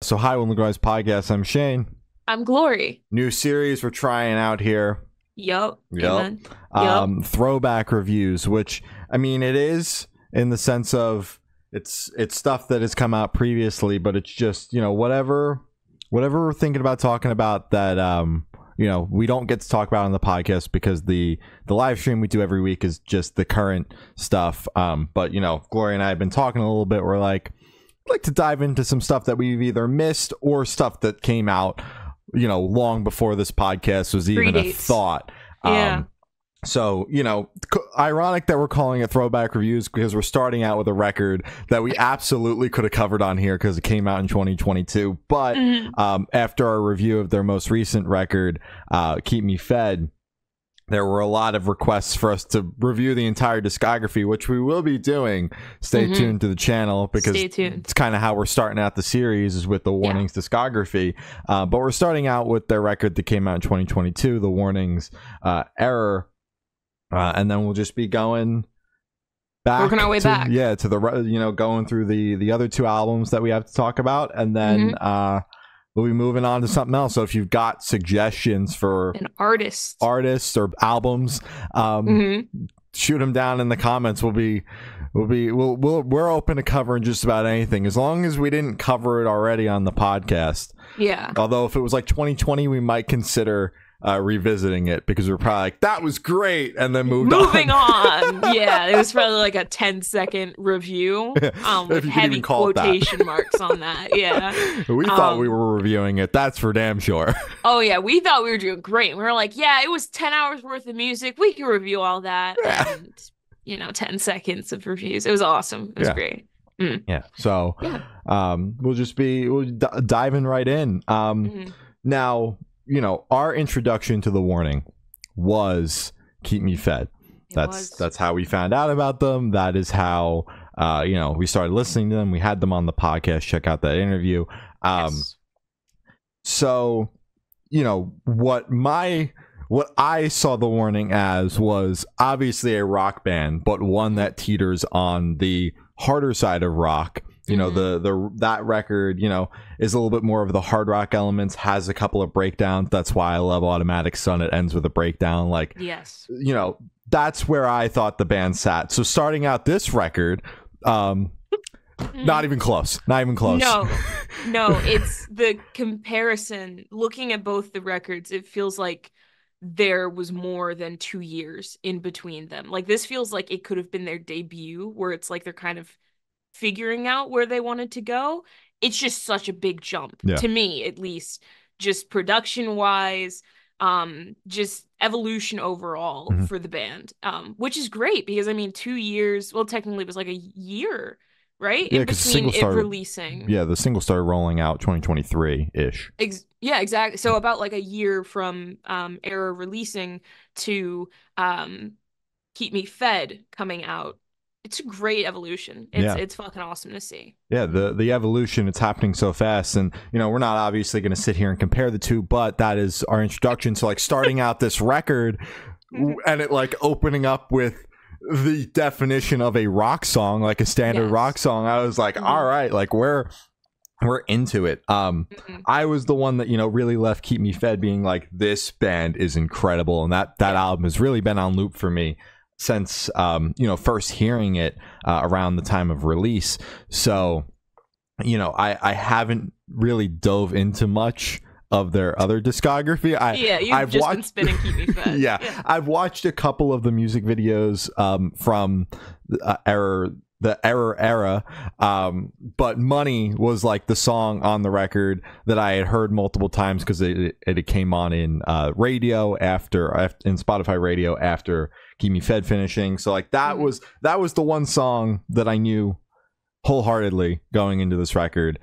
So hi, When the Guys Podcast. I'm Shane. I'm Glory. New series we're trying out here. Yep. Throwback reviews, which I mean, it is in the sense of it's stuff that has come out previously, but it's just, you know, whatever we're thinking about talking about that you know, we don't get to talk about on the podcast because the live stream we do every week is just the current stuff. But you know, Gloria and I have been talking a little bit. We're like to dive into some stuff that we've either missed or stuff that came out, you know, long before this podcast was even a thought. Yeah. So, you know, ironic that we're calling it Throwback Reviews because we're starting out with a record that we absolutely could have covered on here because it came out in 2022. But after our review of their most recent record, Keep Me Fed, there were a lot of requests for us to review the entire discography, which we will be doing. Stay tuned to the channel because it's kind of how we're starting out the series is with the Warnings discography. But we're starting out with their record that came out in 2022, the Warnings Error. And then we'll just be going back, working our way back. Yeah, to the, you know, going through the other two albums that we have to talk about, and then we'll be moving on to something else. So if you've got suggestions for an artists or albums, shoot them down in the comments. We're open to covering just about anything as long as we didn't cover it already on the podcast. Yeah. Although if it was like 2020, we might consider revisiting it because we're probably like, that was great, and then moving on. Yeah, it was probably like a 10-second review with heavy quotation marks on that. Yeah, we thought we were reviewing it, that's for damn sure. Oh yeah, we thought we were doing great. We were like, yeah, it was 10 hours worth of music, we can review all that. And you know, 10 seconds of reviews. It was awesome. It was great. Yeah, so we'll diving right in. Now, you know, our introduction to the Warning was Keep Me Fed. That's how we found out about them. That is how you know, we started listening to them. We had them on the podcast. Check out that interview. So, you know, what I saw the Warning as was obviously a rock band, but one that teeters on the harder side of rock. You know, that record, you know, is a little bit more of the hard rock elements, has a couple of breakdowns. That's why I love Automatic Sun. It ends with a breakdown. Like, you know, that's where I thought the band sat. So starting out this record, not even close. Not even close. No, it's the comparison. Looking at both the records, it feels like there was more than 2 years in between them. Like, this feels like it could have been their debut, where it's like they're kind of figuring out where they wanted to go. It's just such a big jump to me, at least, just production wise, just evolution overall for the band, which is great because I mean 2 years, well, technically it was like a year, right? Yeah, because the single started releasing. Yeah, the single started rolling out 2023-ish. Yeah, exactly. So about like a year from Error releasing to Keep Me Fed coming out. It's a great evolution. It's fucking awesome to see. Yeah, the evolution, it's happening so fast. And, you know, we're not obviously going to sit here and compare the two, but that is our introduction. So, like, starting out this record and it, like, opening up with the definition of a rock song, like a standard rock song, I was like, all right, like, we're into it. I was the one that, you know, really left Keep Me Fed being like, this band is incredible. And that album has really been on loop for me since you know, first hearing it around the time of release. So, you know, I haven't really dove into much of their other discography. I've just been spinning Keep Me Fed. I've watched a couple of the music videos from the Error era, but Money was like the song on the record that I had heard multiple times because it came on in radio in Spotify radio after Keep Me Fed finishing. So like that was the one song that I knew wholeheartedly going into this record.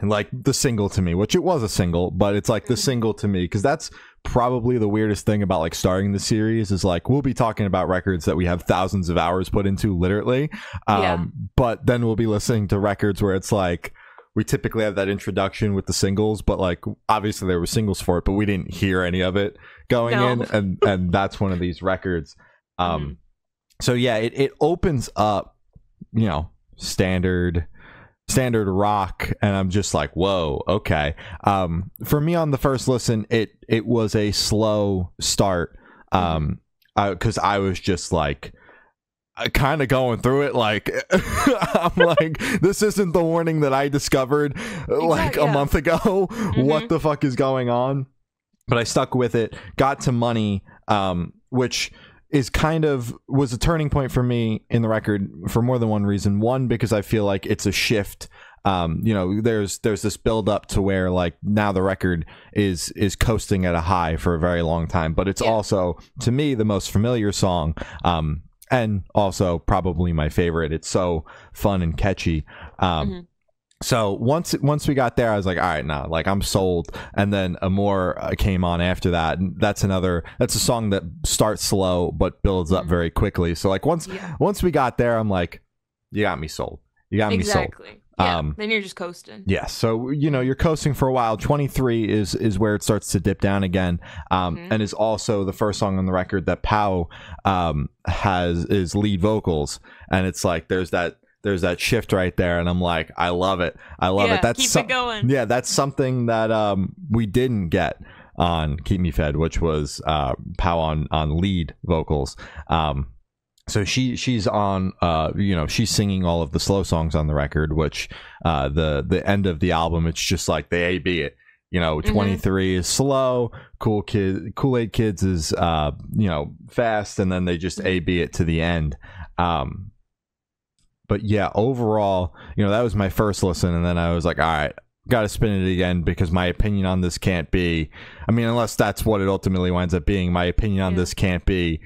And like the single to me, which it was a single, but it's like the single to me, because that's probably the weirdest thing about like starting the series is like we'll be talking about records that we have thousands of hours put into literally, but then we'll be listening to records where it's like we typically have that introduction with the singles, but like obviously there were singles for it, but we didn't hear any of it going in, and that's one of these records. So yeah, it opens up, you know, standard standard rock, and I'm just like, whoa, okay. For me on the first listen, it was a slow start, because I was just like kind of going through it like I'm like, this isn't the Warning that I discovered like a month ago. What the fuck is going on? But I stuck with it, got to Money, which is kind of was a turning point for me in the record for more than one reason. One, because I feel like it's a shift. There's this build up to where like now the record is coasting at a high for a very long time, but it's also to me the most familiar song, and also probably my favorite. It's so fun and catchy. So once we got there, I was like, all right, now like I'm sold. And then Amor came on after that. And that's a song that starts slow but builds up very quickly. So like once we got there, I'm like, you got me sold. You got me sold. Yeah, then you're just coasting. Yeah, so you're coasting for a while. 23 is where it starts to dip down again, and is also the first song on the record that Pau is lead vocals, and it's like there's that shift right there, and I'm like, I love it. That's keep it going. Yeah, that's something that we didn't get on Keep Me Fed, which was Pau on lead vocals. So she's on she's singing all of the slow songs on the record, which the end of the album, it's just like they A-B it. 23 is slow, Kool-Aid Kids is fast, and then they just A-B it to the end. But yeah, overall, that was my first listen, and then I was like, all right, gotta spin it again, because my opinion on this can't be, unless that's what it ultimately winds up being, my opinion on this can't be,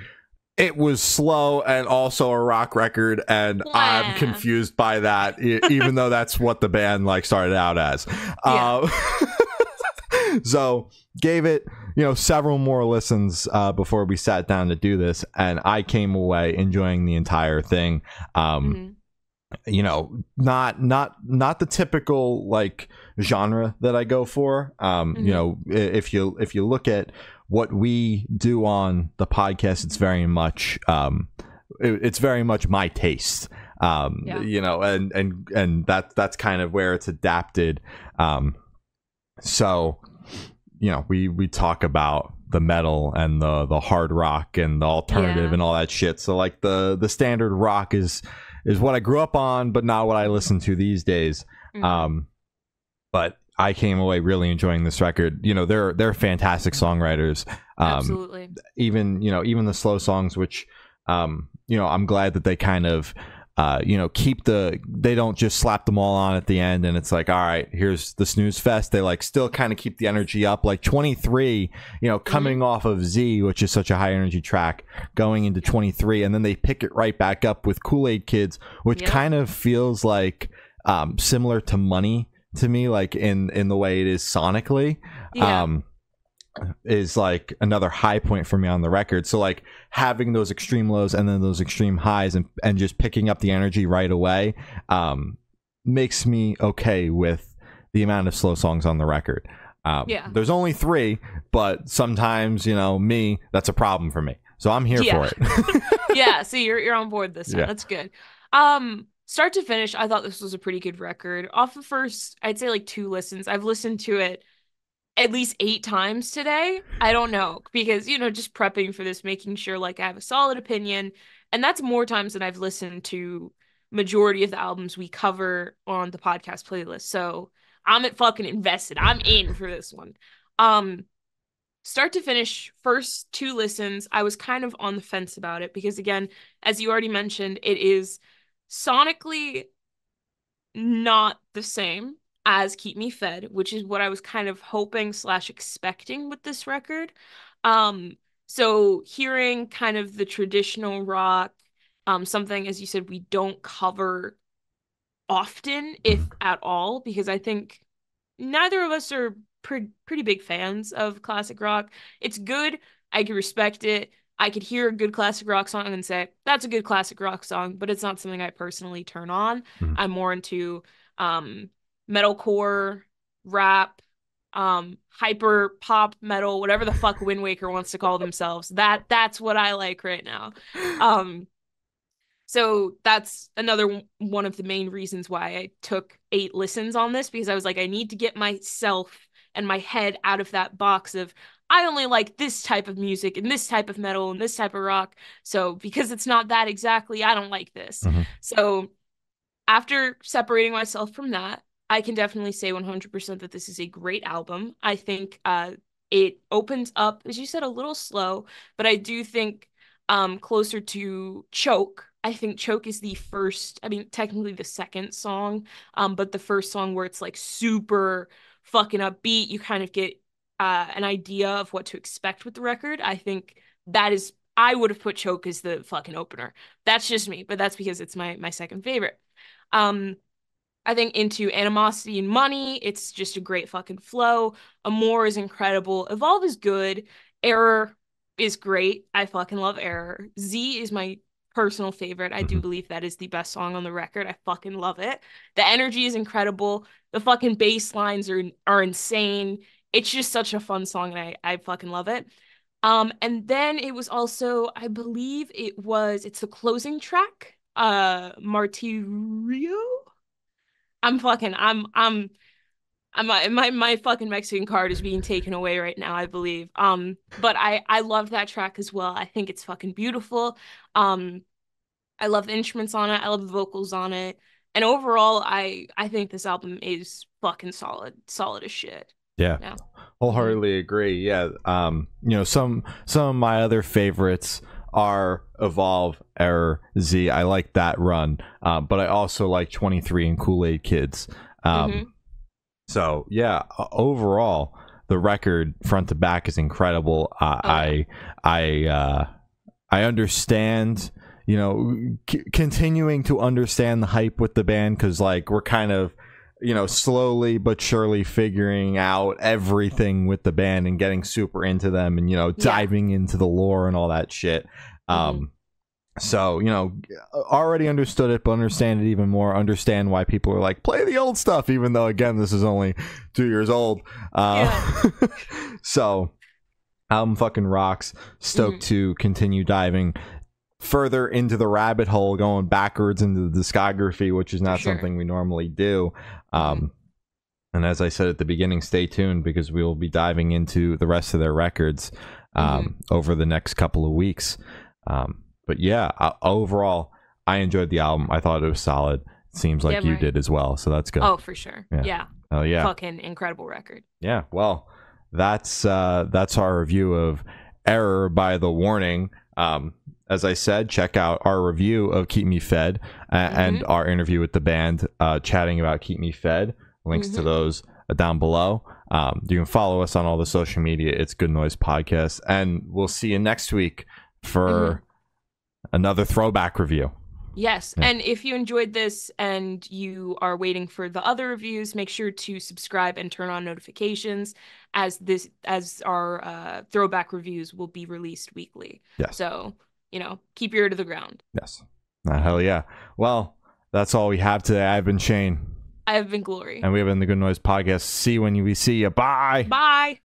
it was slow and also a rock record, and I'm confused by that, even though that's what the band like started out as. So gave it several more listens before we sat down to do this, and I came away enjoying the entire thing. Not the typical like genre that I go for. If you look at what we do on the podcast, it's very much my taste. And that's kind of where it's adapted. So we talk about the metal and the hard rock and the alternative and all that shit. So like the standard rock is what I grew up on, but not what I listen to these days. But I came away really enjoying this record. They're fantastic songwriters. Absolutely. Even the slow songs, which I'm glad that they kind of they don't just slap them all on at the end and it's like, all right, here's the snooze fest. They like still kind of keep the energy up. Like 23, coming off of Z, which is such a high energy track, going into 23, and then they pick it right back up with Kool-Aid Kids, which kind of feels like similar to Money to me, like in the way it is sonically. Is like another high point for me on the record. So like having those extreme lows and then those extreme highs and just picking up the energy right away makes me okay with the amount of slow songs on the record. There's only 3, but sometimes that's a problem for me, so I'm here for it. So you're on board this time. That's good. Start to finish, I thought this was a pretty good record. Off of first, I'd say like 2 listens, I've listened to it at least 8 times today. I don't know, because just prepping for this, making sure like I have a solid opinion, and that's more times than I've listened to majority of the albums we cover on the podcast playlist. So I'm fucking invested. I'm in for this one. Start to finish, first 2 listens, I was kind of on the fence about it, because again, as you already mentioned, it is sonically not the same as Keep Me Fed, which is what I was kind of hoping / expecting with this record. So hearing kind of the traditional rock, something, as you said, we don't cover often, if at all, because I think neither of us are pretty big fans of classic rock. It's good. I can respect it. I could hear a good classic rock song and say, that's a good classic rock song, but it's not something I personally turn on. I'm more into metalcore, rap, hyper pop metal, whatever the fuck Wind Waker wants to call themselves. That's what I like right now. So that's another one of the main reasons why I took 8 listens on this, because I was like, I need to get myself and my head out of that box of I only like this type of music and this type of metal and this type of rock. So because it's not that exactly, I don't like this. Hmm. So after separating myself from that, I can definitely say 100% that this is a great album. I think it opens up, as you said, a little slow, but I do think closer to Choke. I think Choke is the first, I mean, technically the second song, but the first song where it's like super fucking upbeat. You kind of get an idea of what to expect with the record. I think that is, I would have put Choke as the fucking opener. That's just me, but that's because it's my second favorite. Um, I think into Animosity and Money, it's just a great fucking flow. Amore is incredible. Evolve is good. Error is great. I fucking love Error. Z is my personal favorite. I do Hmm. believe that is the best song on the record. I fucking love it. The energy is incredible. The fucking bass lines are insane. It's just such a fun song, and I fucking love it. And then it was also, I believe it's the closing track, Martirio. I'm fucking, my fucking Mexican card is being taken away right now, I believe. But I love that track as well. I think it's fucking beautiful. Um, I love the instruments on it. I love the vocals on it. And overall, I think this album is fucking solid as shit. Yeah, Yeah. Hmm. wholeheartedly agree. Yeah, some of my other favorites are Evolve, Error, Z. I like that run, but I also like 23 and Kool Aid Kids. Hmm. So yeah, overall, the record front to back is incredible. Oh yeah. I understand, continuing to understand the hype with the band, because like we're kind of, slowly but surely figuring out everything with the band and getting super into them, and Yeah. diving into the lore and all that shit. Hmm. So, already understood it, but understand it even more. Understand why people are like, play the old stuff, even though, again, this is only 2 years old. Yeah. So, album fucking rocks. Stoked Hmm. to continue diving further into the rabbit hole, going backwards into the discography, which is For not sure. something we normally do. Hmm. And as I said at the beginning, stay tuned, because we will be diving into the rest of their records Hmm. over the next couple of weeks. But yeah, overall, I enjoyed the album. I thought it was solid. It seems like Damn you right. did as well, so that's good. Oh, for sure. Yeah. Yeah. Oh yeah. Fucking incredible record. Yeah. Well, that's our review of Error by The Warning. As I said, check out our review of Keep Me Fed and Hmm. our interview with the band, chatting about Keep Me Fed. Links to Hmm. those down below. You can follow us on all the social media. It's Good Noise Podcast, and we'll see you next week for another throwback review. Yes. Yeah. And if you enjoyed this and you are waiting for the other reviews, make sure to subscribe and turn on notifications, as our throwback reviews will be released weekly. Yes. So, keep your ear to the ground. Yes. Hell yeah. Well, that's all we have today. I've been Shane. I have been Glory. And we have been the Good Noise Podcast. See you when we see you. Bye. Bye.